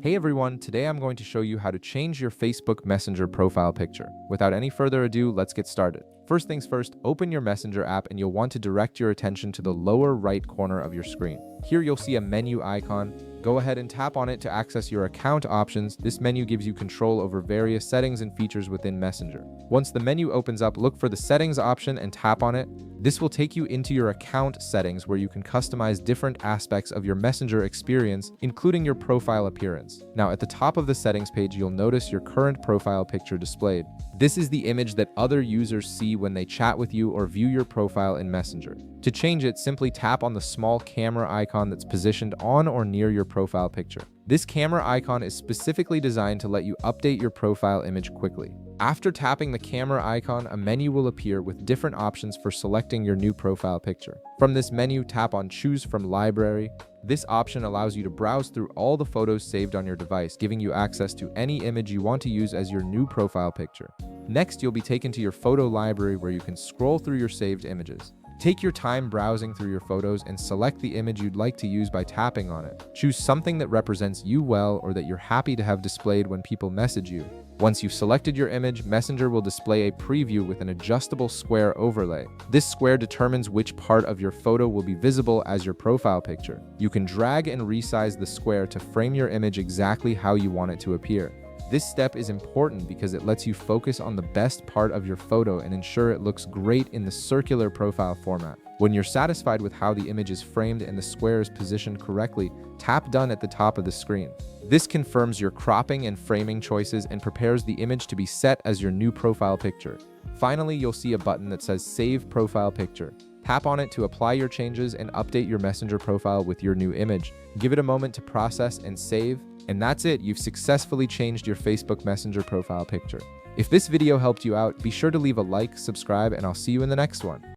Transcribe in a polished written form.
Hey everyone, today I'm going to show you how to change your Facebook Messenger profile picture. Without any further ado, let's get started. First things first, open your Messenger app and you'll want to direct your attention to the lower right corner of your screen. Here you'll see a menu icon. Go ahead and tap on it to access your account options. This menu gives you control over various settings and features within Messenger. Once the menu opens up, look for the settings option and tap on it. This will take you into your account settings where you can customize different aspects of your Messenger experience, including your profile appearance. Now, at the top of the settings page, you'll notice your current profile picture displayed. This is the image that other users see when they chat with you or view your profile in Messenger. To change it, simply tap on the small camera icon that's positioned on or near your profile picture. This camera icon is specifically designed to let you update your profile image quickly. After tapping the camera icon, a menu will appear with different options for selecting your new profile picture. From this menu, tap on Choose from Library. This option allows you to browse through all the photos saved on your device, giving you access to any image you want to use as your new profile picture. Next, you'll be taken to your photo library where you can scroll through your saved images. Take your time browsing through your photos and select the image you'd like to use by tapping on it. Choose something that represents you well or that you're happy to have displayed when people message you. Once you've selected your image, Messenger will display a preview with an adjustable square overlay. This square determines which part of your photo will be visible as your profile picture. You can drag and resize the square to frame your image exactly how you want it to appear. This step is important because it lets you focus on the best part of your photo and ensure it looks great in the circular profile format. When you're satisfied with how the image is framed and the square is positioned correctly, tap Done at the top of the screen. This confirms your cropping and framing choices and prepares the image to be set as your new profile picture. Finally, you'll see a button that says Save Profile Picture. Tap on it to apply your changes and update your Messenger profile with your new image. Give it a moment to process and save. And that's it, you've successfully changed your Facebook Messenger profile picture. If this video helped you out, be sure to leave a like, subscribe, and I'll see you in the next one.